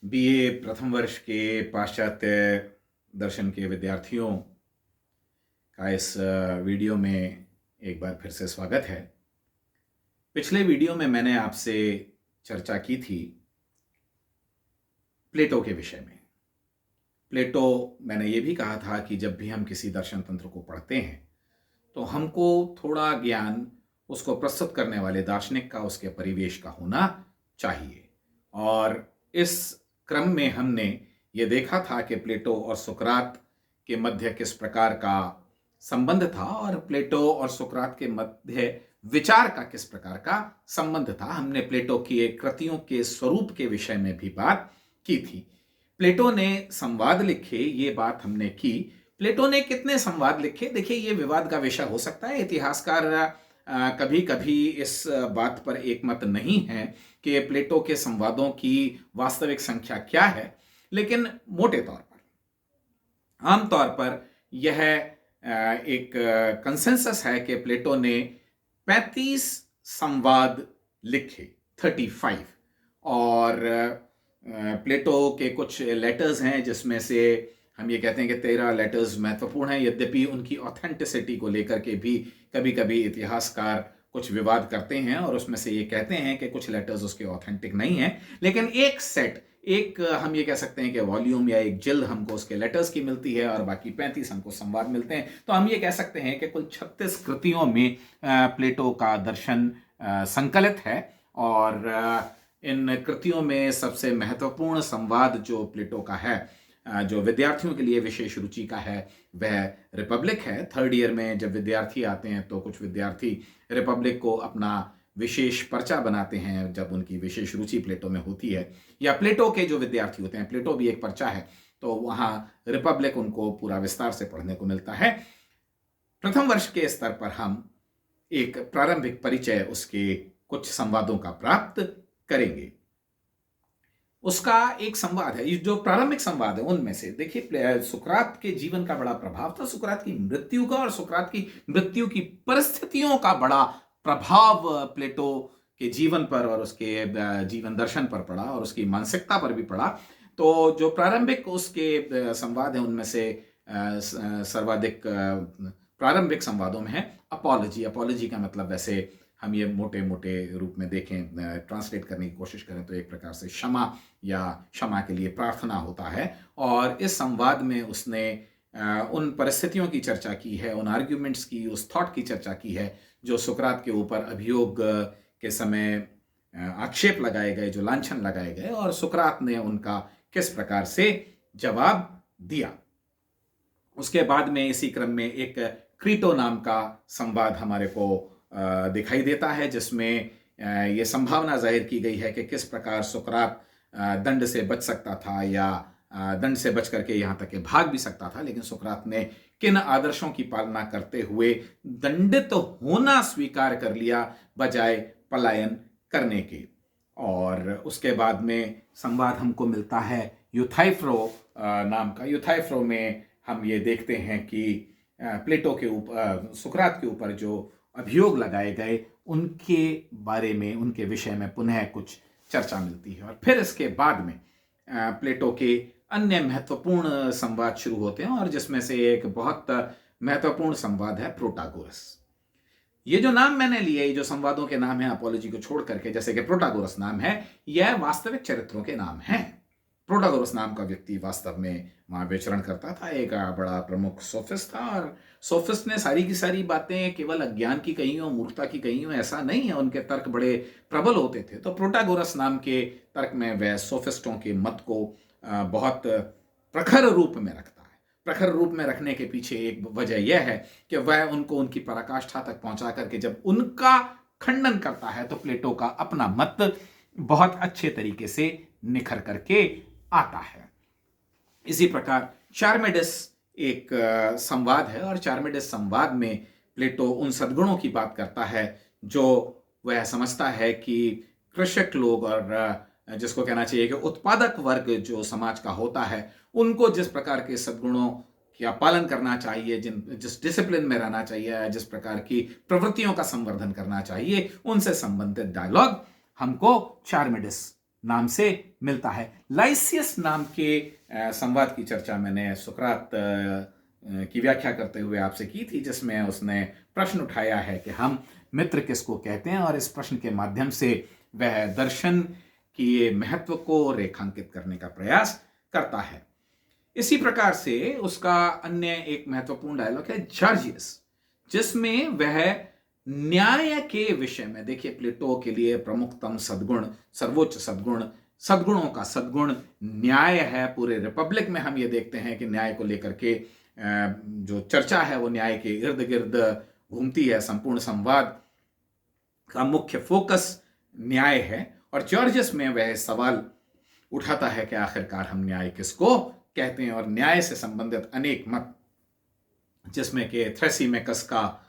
BA प्रथम वर्ष के पाश्चात्य दर्शन के विद्यार्थियों का इस वीडियो में एक बार फिर से स्वागत है। पिछले वीडियो में मैंने आपसे चर्चा की थी प्लेटो के विषय में। प्लेटो, मैंने ये भी कहा था कि जब भी हम किसी दर्शन तंत्र को पढ़ते हैं तो हमको थोड़ा ज्ञान उसको प्रस्तुत करने वाले दार्शनिक का, उसके परिवेश का होना चाहिए। और इस क्रम में हमने ये देखा था कि प्लेटो और सुकरात के मध्य किस प्रकार का संबंध था और प्लेटो और सुकरात के मध्य विचार का किस प्रकार का संबंध था। हमने प्लेटो की कृतियों के स्वरूप के विषय में भी बात की थी। प्लेटो ने संवाद लिखे, ये बात हमने की। प्लेटो ने कितने संवाद लिखे, देखिए ये विवाद का विषय हो सकता है। इतिहासकार कभी कभी इस बात पर एक मत नहीं है कि प्लेटो के संवादों की वास्तविक संख्या क्या है, लेकिन मोटे तौर पर, आमतौर पर यह एक कंसेंसस है कि प्लेटो ने 35 संवाद लिखे, 35। और प्लेटो के कुछ लेटर्स हैं जिसमें से हम ये कहते हैं कि 13 लेटर्स महत्वपूर्ण हैं, यद्यपि उनकी ऑथेंटिसिटी को लेकर के भी कभी कभी इतिहासकार कुछ विवाद करते हैं और उसमें से ये कहते हैं कि कुछ लेटर्स उसके ऑथेंटिक नहीं हैं। लेकिन एक सेट, एक हम ये कह सकते हैं कि वॉल्यूम या एक जिल्द हमको उसके लेटर्स की मिलती है और बाकी 35 हमको संवाद मिलते हैं। तो हम ये कह सकते हैं कि कुल 36 कृतियों में प्लेटो का दर्शन संकलित है। और इन कृतियों में सबसे महत्वपूर्ण संवाद जो प्लेटो का है, जो विद्यार्थियों के लिए विशेष रुचि का है, वह रिपब्लिक है। थर्ड ईयर में जब विद्यार्थी आते हैं तो कुछ विद्यार्थी रिपब्लिक को अपना विशेष पर्चा बनाते हैं जब उनकी विशेष रुचि प्लेटो में होती है, या प्लेटो के जो विद्यार्थी होते हैं, प्लेटो भी एक पर्चा है, तो वहाँ रिपब्लिक उनको पूरा विस्तार से पढ़ने को मिलता है। प्रथम वर्ष के स्तर पर हम एक प्रारंभिक परिचय उसके कुछ संवादों का प्राप्त करेंगे। उसका एक संवाद है, जो प्रारंभिक संवाद है उनमें से देखिए, सुकरात के जीवन का बड़ा प्रभाव था, सुकरात की मृत्यु का, और सुकरात की मृत्यु की परिस्थितियों का बड़ा प्रभाव प्लेटो के जीवन पर और उसके जीवन दर्शन पर पड़ा और उसकी मानसिकता पर भी पड़ा। तो जो प्रारंभिक उसके संवाद हैं उनमें से सर्वाधिक प्रारंभिक संवादों में है अपॉलॉजी। अपॉलॉजी का मतलब, वैसे हम ये मोटे मोटे रूप में देखें, ट्रांसलेट करने की कोशिश करें तो एक प्रकार से क्षमा या क्षमा के लिए प्रार्थना होता है। और इस संवाद में उसने उन परिस्थितियों की चर्चा की है, उन आर्ग्यूमेंट्स की, उस थॉट की चर्चा की है जो सुकरात के ऊपर अभियोग के समय आक्षेप लगाए गए, जो लांछन लगाए गए, और सुकरात ने उनका किस प्रकार से जवाब दिया। उसके बाद में इसी क्रम में एक क्रीटो नाम का संवाद हमारे को दिखाई देता है, जिसमें ये संभावना जाहिर की गई है कि किस प्रकार सुकरात दंड से बच सकता था, या दंड से बच करके यहाँ तक कि भाग भी सकता था, लेकिन सुकरात ने किन आदर्शों की पालना करते हुए दंडित होना स्वीकार कर लिया बजाय पलायन करने के। और उसके बाद में संवाद हमको मिलता है यूथाइफ्रो नाम का। यूथाइफ्रो में हम ये देखते हैं कि प्लेटो के ऊपर, सुकरात के ऊपर जो अभियोग लगाए गए उनके बारे में, उनके विषय में पुनः कुछ चर्चा मिलती है। और फिर इसके बाद में प्लेटो के अन्य महत्वपूर्ण संवाद शुरू होते हैं, और जिसमें से एक बहुत महत्वपूर्ण संवाद है प्रोटागोरस। ये जो नाम मैंने लिए, ये जो संवादों के नाम हैं अपॉलॉजी को छोड़ करके, जैसे कि प्रोटागोरस नाम है, यह वास्तविक चरित्रों के नाम हैं। प्रोटागोरस नाम का व्यक्ति वास्तव में वहां विचरण करता था, एक बड़ा प्रमुख सोफिस्ट था, और सोफिस्ट ने सारी की सारी बातें केवल अज्ञान की कही हो, मूर्खता की कही हो, ऐसा नहीं है, उनके तर्क बड़े प्रबल होते थे। तो प्रोटागोरस नाम के तर्क में वह सोफिस्टों के मत को बहुत प्रखर रूप में रखता है। प्रखर रूप में रखने के पीछे एक वजह यह है कि वह उनको उनकी पराकाष्ठा तक पहुंचा करके जब उनका खंडन करता है तो प्लेटो का अपना मत बहुत अच्छे तरीके से निखर करके आता है। इसी प्रकार चार्मिडिस एक संवाद है, और चार्मिडिस संवाद में प्लेटो उन सद्गुणों की बात करता है जो वह समझता है कि कृषक लोग, और जिसको कहना चाहिए कि उत्पादक वर्ग जो समाज का होता है, उनको जिस प्रकार के सद्गुणों का पालन करना चाहिए, जिस डिसिप्लिन में रहना चाहिए, जिस प्रकार की प्रवृत्तियों का संवर्धन करना चाहिए, उनसे संबंधित डायलॉग हमको चार्मिडिस नाम से मिलता है। लाइसियस नाम के संवाद की चर्चा मैंने सुकरात की व्याख्या करते हुए आपसे की थी, जिसमें उसने प्रश्न उठाया है कि हम मित्र किसको कहते हैं, और इस प्रश्न के माध्यम से वह दर्शन की महत्व को रेखांकित करने का प्रयास करता है। इसी प्रकार से उसका अन्य एक महत्वपूर्ण डायलॉग है जॉर्जियस, जिसमें वह न्याय के विषय में, देखिए प्लेटो के लिए प्रमुखतम सद्गुण, सर्वोच्च सद्गुण, सद्गुणों का सद्गुण न्याय है। पूरे रिपब्लिक में हम ये देखते हैं कि न्याय को लेकर के जो चर्चा है वो न्याय के इर्द गिर्द घूमती है। संपूर्ण संवाद का मुख्य फोकस न्याय है, और जॉर्जियस में वह सवाल उठाता है कि आखिरकार हम न्याय किसको कहते हैं, और न्याय से संबंधित अनेक मत, जिसमें कि थ्रेसिमेकस का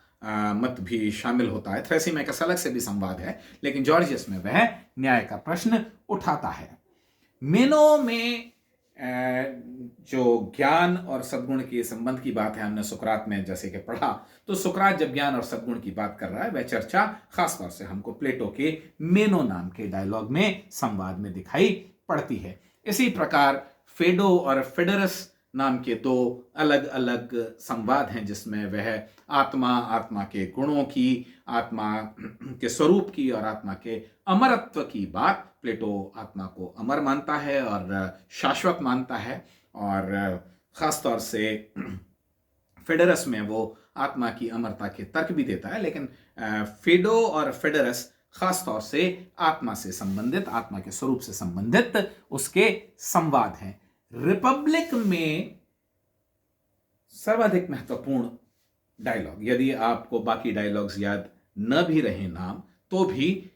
मत भी शामिल होता है। थ्रेसिमेकस अलग से भी संवाद है, लेकिन जॉर्जियस में वह न्याय का प्रश्न उठाता है। मेनो में जो ज्ञान और सद्गुण के संबंध की बात है, हमने सुकरात में जैसे कि पढ़ा, तो सुकरात जब ज्ञान और सद्गुण की बात कर रहा है, वह चर्चा खासतौर से हमको प्लेटो के मेनो नाम के डायलॉग में, संवाद में दिखाई पड़ती है। इसी प्रकार फेडो और फेडरस नाम के दो अलग अलग संवाद हैं, जिसमें वह आत्मा के गुणों की, आत्मा के स्वरूप की और आत्मा के अमरत्व की बात, प्लेटो आत्मा को अमर मानता है और शाश्वत मानता है, और खासतौर से फेडरस में वो आत्मा की अमरता के तर्क भी देता है। लेकिन फेडो और फेडरस खासतौर से आत्मा से संबंधित, आत्मा के स्वरूप से संबंधित उसके संवाद हैं। रिपब्लिक में सर्वाधिक महत्वपूर्ण डायलॉग, यदि आपको बाकी डायलॉग्स याद न भी रहे नाम, तो भी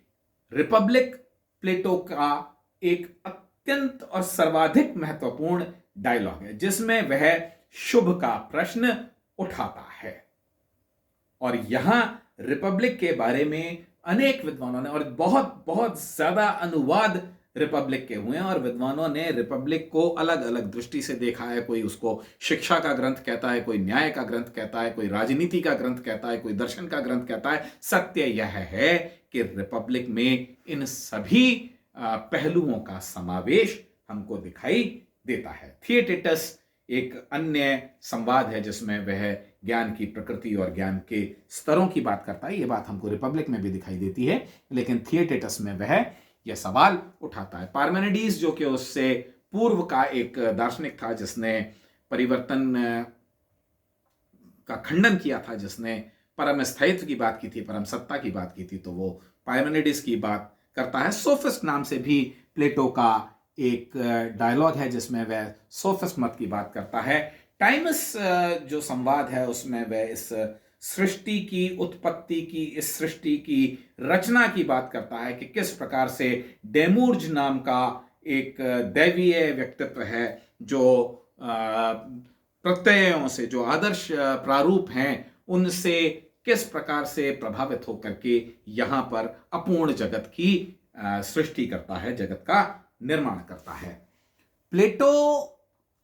रिपब्लिक प्लेटो का एक अत्यंत और सर्वाधिक महत्वपूर्ण डायलॉग है, जिसमें वह शुभ का प्रश्न उठाता है। और यहां रिपब्लिक के बारे में अनेक विद्वानों ने, और बहुत बहुत ज्यादा अनुवाद रिपब्लिक के हुए हैं, और विद्वानों ने रिपब्लिक को अलग अलग दृष्टि से देखा है। कोई उसको शिक्षा का ग्रंथ कहता है, कोई न्याय का ग्रंथ कहता है, कोई राजनीति का ग्रंथ कहता है, कोई दर्शन का ग्रंथ कहता है। सत्य यह है कि रिपब्लिक में इन सभी पहलुओं का समावेश हमको दिखाई देता है। थिएटेटस एक अन्य संवाद है, जिसमें वह ज्ञान की प्रकृति और ज्ञान के स्तरों की बात करता है। यह बात हमको रिपब्लिक में भी दिखाई देती है, लेकिन थिएटेटस में वह यह सवाल उठाता है। पार्मेनिडीज, जो कि उससे पूर्व का एक दार्शनिक था, जिसने परिवर्तन का खंडन किया था, जिसने परम स्थायित्व की बात की थी, परम सत्ता की बात की थी, तो वो पार्मेनिडीज की बात करता है। सोफिस्ट नाम से भी प्लेटो का एक डायलॉग है, जिसमें वह सोफिस्ट मत की बात करता है। टाइमस जो संवाद है, उसमें वह इस सृष्टि की उत्पत्ति की, इस सृष्टि की रचना की बात करता है कि किस प्रकार से डेमूर्ज नाम का एक दैवीय व्यक्तित्व है, जो प्रत्ययों से, जो आदर्श प्रारूप हैं, उनसे किस प्रकार से प्रभावित होकर के यहाँ पर अपूर्ण जगत की सृष्टि करता है, जगत का निर्माण करता है। प्लेटो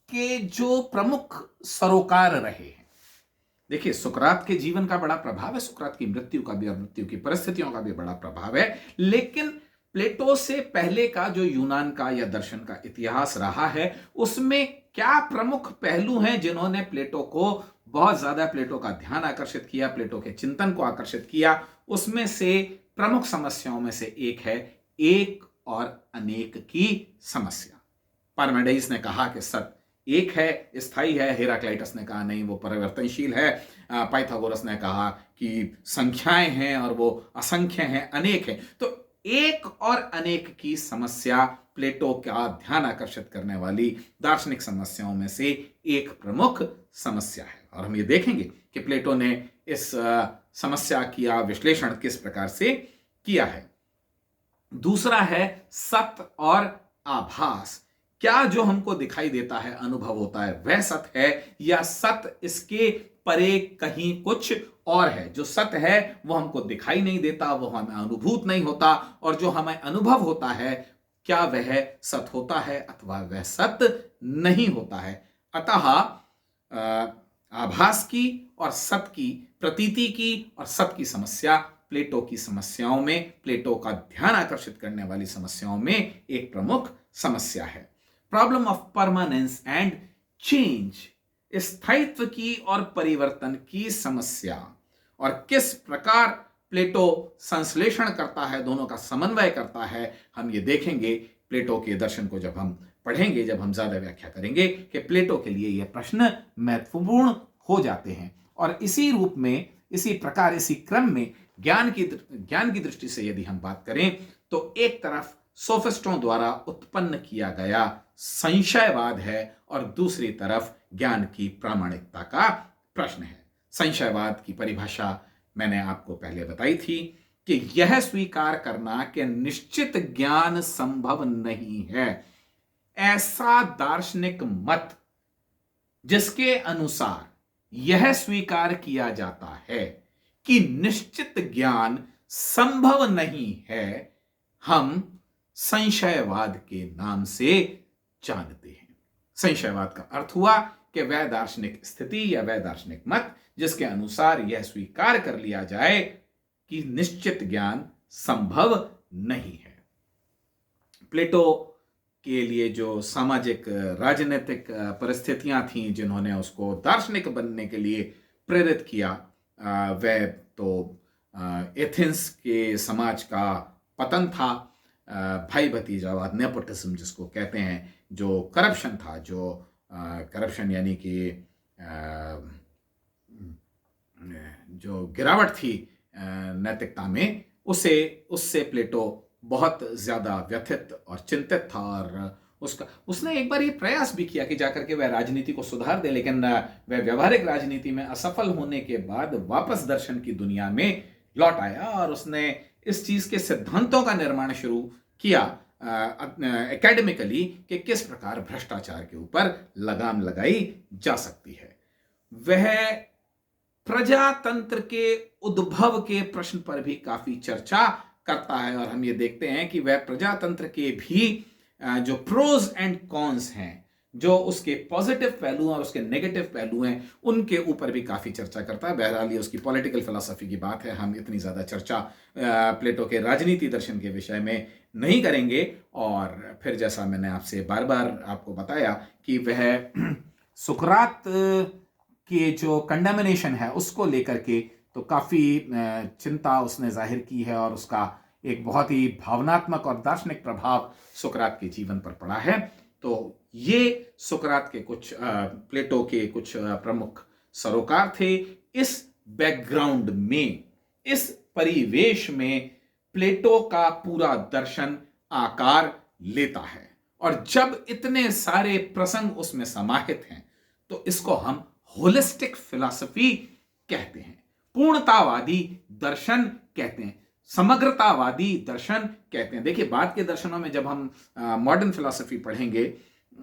के जो प्रमुख सरोकार रहे हैं, देखिए सुकरात के जीवन का बड़ा प्रभाव है, सुकरात की मृत्यु का भी और मृत्यु की परिस्थितियों का भी बड़ा प्रभाव है, लेकिन प्लेटो से पहले का जो यूनान का या दर्शन का इतिहास रहा है, उसमें क्या प्रमुख पहलू हैं जिन्होंने प्लेटो को बहुत ज्यादा, प्लेटो का ध्यान आकर्षित किया, प्लेटो के चिंतन को आकर्षित किया। उसमें से प्रमुख समस्याओं में से एक है एक और अनेक की समस्या। पार्मेनिडीज ने कहा कि सत्य एक है, स्थायी है। हेराक्लाइटस ने कहा नहीं, वो परिवर्तनशील है। पाइथागोरस ने कहा कि संख्याएं हैं और वो असंख्य हैं, अनेक है। तो एक और अनेक की समस्या प्लेटो का ध्यान आकर्षित करने वाली दार्शनिक समस्याओं में से एक प्रमुख समस्या है, और हम ये देखेंगे कि प्लेटो ने इस समस्या का विश्लेषण किस प्रकार से किया है। दूसरा है सत्य और आभास। क्या जो हमको दिखाई देता है, अनुभव होता है, वह सत्य है, या सत्य इसके परे कहीं कुछ और है? जो सत्य है वो हमको दिखाई नहीं देता, वो हमें अनुभूत नहीं होता, और जो हमें अनुभव होता है, क्या वह सत्य होता है अथवा वह सत्य नहीं होता है? अतः आभास की और सत्य की, प्रतीति की और सत्य की समस्या प्लेटो की समस्याओं में, प्लेटो का ध्यान आकर्षित करने वाली समस्याओं में एक प्रमुख समस्या है। Problem of permanence and change, स्थायित्व की और परिवर्तन की समस्या, और किस प्रकार प्लेटो संश्लेषण करता है, दोनों का समन्वय करता है, हम ये देखेंगे प्लेटो के दर्शन को जब हम पढ़ेंगे, जब हम ज्यादा व्याख्या करेंगे कि प्लेटो के लिए यह प्रश्न महत्वपूर्ण हो जाते हैं। और इसी रूप में, इसी प्रकार, इसी क्रम में ज्ञान की दृष्टि से यदि हम बात करें तो एक तरफ सोफिस्टों द्वारा उत्पन्न किया गया संशयवाद है और दूसरी तरफ ज्ञान की प्रामाणिकता का प्रश्न है। संशयवाद की परिभाषा मैंने आपको पहले बताई थी कि यह स्वीकार करना कि निश्चित ज्ञान संभव नहीं है, ऐसा दार्शनिक मत जिसके अनुसार यह स्वीकार किया जाता है कि निश्चित ज्ञान संभव नहीं है, हम संशयवाद के नाम से जानते हैं। संशयवाद का अर्थ हुआ कि वह दार्शनिक स्थिति या वह दार्शनिक मत जिसके अनुसार यह स्वीकार कर लिया जाए कि निश्चित ज्ञान संभव नहीं है। प्लेटो के लिए जो सामाजिक राजनीतिक परिस्थितियां थीं जिन्होंने उसको दार्शनिक बनने के लिए प्रेरित किया, वह तो एथेंस के समाज का पतन था, भाई भतीजावाद, नेपोटिज्म जिसको कहते हैं, जो करप्शन था, जो करप्शन यानी कि जो गिरावट थी नैतिकता में, उससे प्लेटो बहुत ज्यादा व्यथित और चिंतित था। और उसने एक बार ये प्रयास भी किया कि जाकर के वह राजनीति को सुधार दे, लेकिन वह व्यवहारिक राजनीति में असफल होने के बाद वापस दर्शन की दुनिया में लौट आया और उसने इस चीज के सिद्धांतों का निर्माण शुरू किया एकेडमिकली कि किस प्रकार भ्रष्टाचार के ऊपर लगाम लगाई जा सकती है। वह प्रजातंत्र के उद्भव के प्रश्न पर भी काफी चर्चा करता है और हम ये देखते हैं कि वह प्रजातंत्र के भी जो प्रोज एंड कॉन्स हैं, जो उसके पॉजिटिव पहलू और उसके नेगेटिव पहलू हैं, उनके ऊपर भी काफी चर्चा करता है। बहरहाल ये उसकी पॉलिटिकल फिलॉसफी की बात है, हम इतनी ज्यादा चर्चा प्लेटो के राजनीति दर्शन के विषय में नहीं करेंगे। और फिर जैसा मैंने आपसे बार बार आपको बताया कि वह सुकरात के जो कंडेमिनेशन है उसको लेकर के तो काफी चिंता उसने जाहिर की है और उसका एक बहुत ही भावनात्मक और दार्शनिक प्रभाव सुकरात के जीवन पर पड़ा है। तो ये सुकरात के कुछ प्लेटो के कुछ प्रमुख सरोकार थे। इस बैकग्राउंड में, इस परिवेश में प्लेटो का पूरा दर्शन आकार लेता है और जब इतने सारे प्रसंग उसमें समाहित हैं तो इसको हम होलिस्टिक फिलॉसफी कहते हैं, पूर्णतावादी दर्शन कहते हैं, समग्रतावादी दर्शन कहते हैं। देखिए, बाद के दर्शनों में जब हम मॉडर्न फिलॉसफी पढ़ेंगे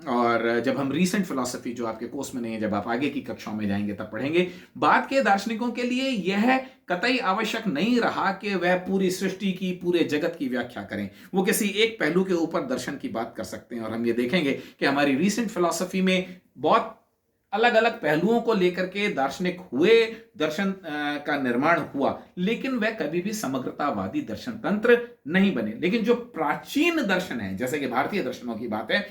और जब हम रीसेंट फिलॉसफी जो आपके कोर्स में नहीं है, जब आप आगे की कक्षाओं में जाएंगे तब पढ़ेंगे, बाद के दार्शनिकों के लिए यह कतई आवश्यक नहीं रहा कि वह पूरी सृष्टि की, पूरे जगत की व्याख्या करें। वो किसी एक पहलू के ऊपर दर्शन की बात कर सकते हैं और हम ये देखेंगे कि हमारी रीसेंट फिलॉसफी में बहुत अलग अलग पहलुओं को लेकर के दार्शनिक हुए, दर्शन का निर्माण हुआ, लेकिन वह कभी भी समग्रतावादी दर्शन तंत्र नहीं बने। लेकिन जो प्राचीन दर्शन है, जैसे कि भारतीय दर्शनों की बात है,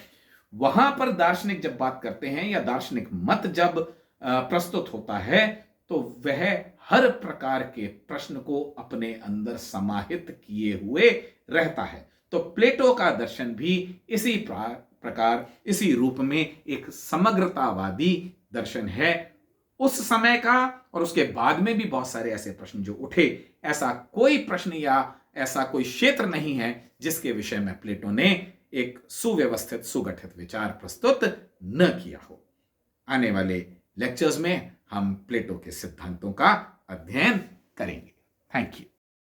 वहां पर दार्शनिक जब बात करते हैं या दार्शनिक मत जब प्रस्तुत होता है तो वह हर प्रकार के प्रश्न को अपने अंदर समाहित किए हुए रहता है। तो प्लेटो का दर्शन भी इसी प्रकार, इसी रूप में एक समग्रतावादी दर्शन है। उस समय का और उसके बाद में भी बहुत सारे ऐसे प्रश्न जो उठे, ऐसा कोई प्रश्न या ऐसा कोई क्षेत्र नहीं है जिसके विषय में प्लेटो ने एक सुव्यवस्थित, सुगठित विचार प्रस्तुत न किया हो। आने वाले लेक्चर्स में हम प्लेटो के सिद्धांतों का अध्ययन करेंगे। Thank you.